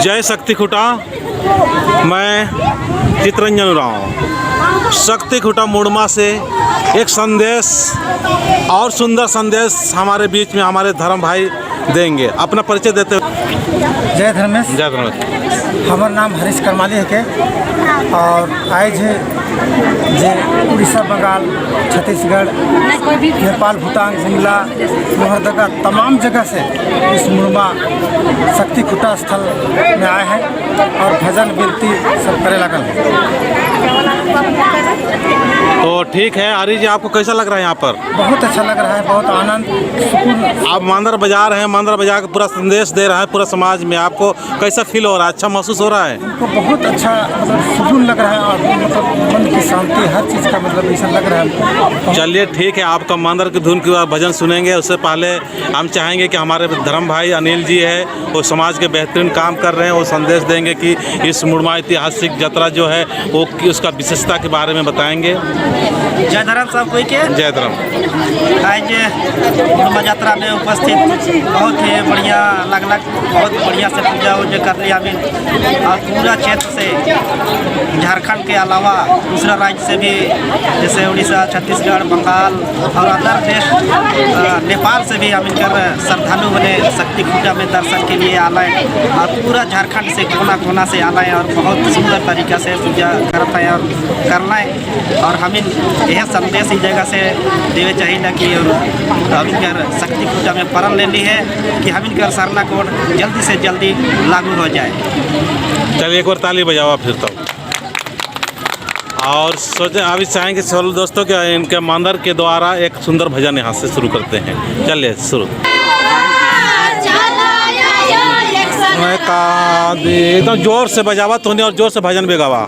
जय शक्ति खुटा। मैं चितरंजन उरांव शक्ति खुटा मुड़मा से एक संदेश और सुंदर संदेश हमारे बीच में हमारे धर्म भाई देंगे। अपना परिचय देते हुए। जय धर्मेश। जय धर्मेश। हमार नाम हरीश करमाली है के और आज जे उड़ीसा, बंगाल, छत्तीसगढ़, नेपाल, भूटान, शिमला, लोहरदगा तमाम जगह से इस मुड़मा शक्ति खुटा स्थल में आए हैं और भजन विनती सब करे लगल है। तो ठीक है हरीश जी, आपको कैसा लग रहा है यहाँ पर? बहुत अच्छा लग रहा है, बहुत आनंद सुकून। आप मांदर बाजार हैं, मांदर बाजार का पूरा संदेश दे रहा है पूरा समाज में। आपको कैसा फील हो रहा है? अच्छा महसूस हो रहा है? हमको बहुत अच्छा मतलब सुकून लग रहा है और मतलब मन की शांति, हर चीज़ का मतलब ऐसा लग रहा है। चलिए ठीक है, आपका मांदर की धुन की भजन सुनेंगे। उससे पहले हम चाहेंगे कि हमारे धर्म भाई अनिल जी है, वो समाज के बेहतरीन काम कर रहे हैं, वो संदेश देंगे कि इस मुड़मा ऐतिहासिक यात्रा जो है वो उसका विशेषता के बारे में बताएंगे। जय धर्म सब कोई के जय धर्म। आज मुड़मा यात्रा में उपस्थित बहुत ही बढ़िया लगलक, बहुत बढ़िया से पूजा उजा कर लिया अभी। और पूरा क्षेत्र से झारखंड के अलावा दूसरा राज्य से भी जैसे उड़ीसा, छत्तीसगढ़, बंगाल और अदर देश, नेपाल से भी हम इनकर श्रद्धालु बने शक्ति खुटा में दर्शन के लिए आए और पूरा झारखंड से कोना कोना से आए और बहुत सुंदर तरीका से पूजा करते हैं और करना है। और हम यह संदेश इस जगह से देवे चाहिए कि हम इनकर शक्ति खुटा में प्रण लेनी है कि हम इनकर सरना कोड जल्दी से जल्दी लागू हो जाए। चलिए एक बार ताली बजाओ फिर तो। और सोचें अभी चाहेंगे चलो दोस्तों के इनके मांदर के द्वारा एक सुंदर भजन यहाँ से शुरू करते हैं। चलिए शुरू। एकदम जोर से बजावा तूने और जोर से भजन भी गावा।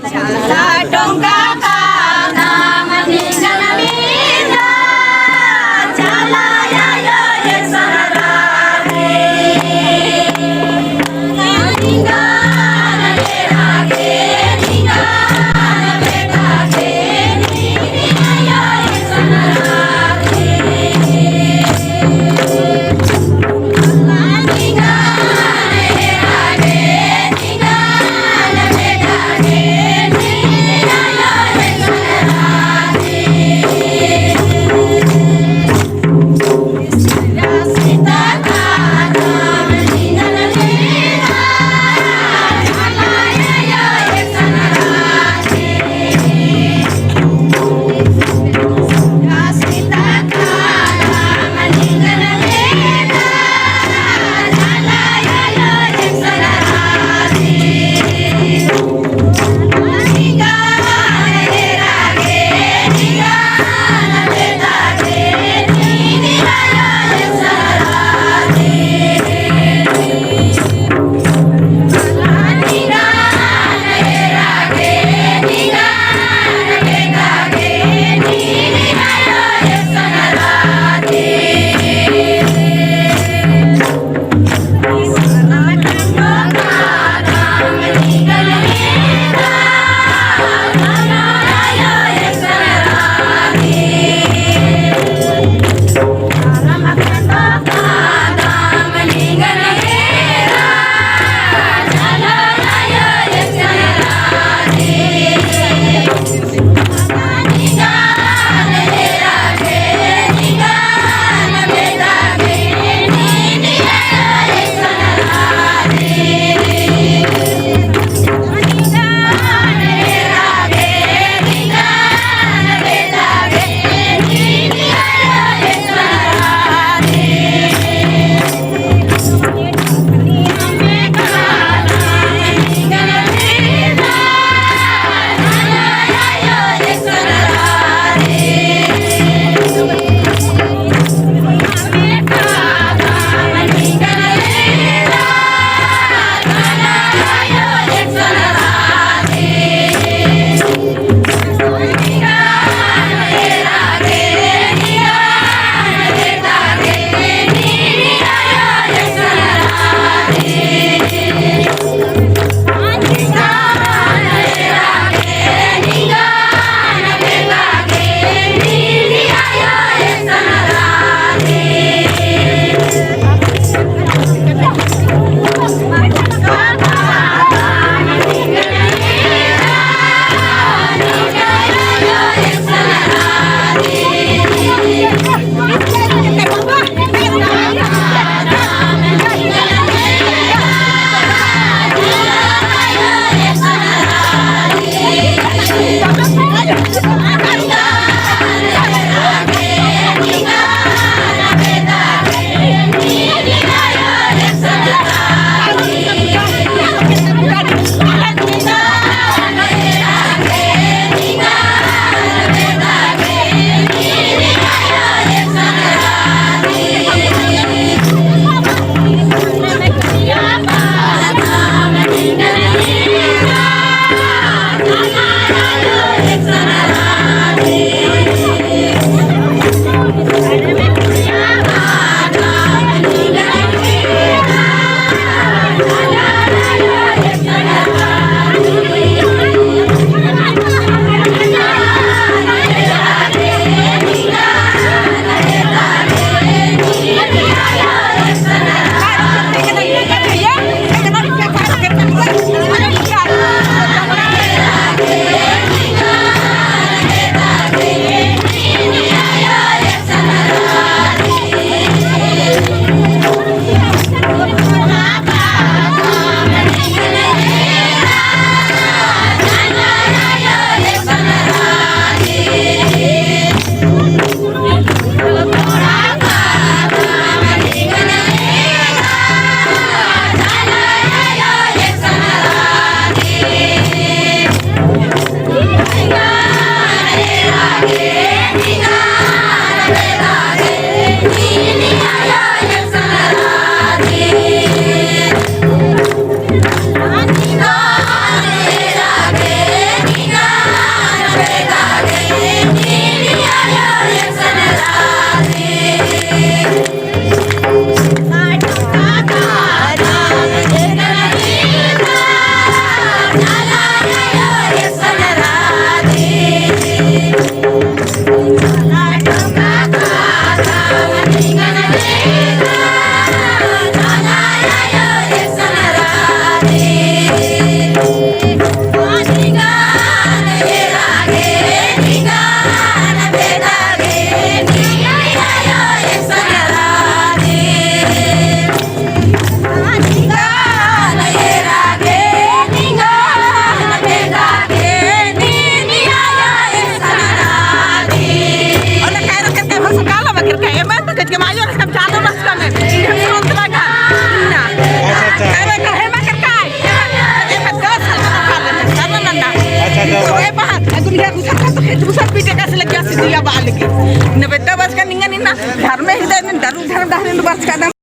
पीढ़ा दूसरा पीटे का से लग गया सिटिया बाल के 90 वर्ष का निंगा निन्ना घर में ही दे डरू धर्म डहरे वर्ष का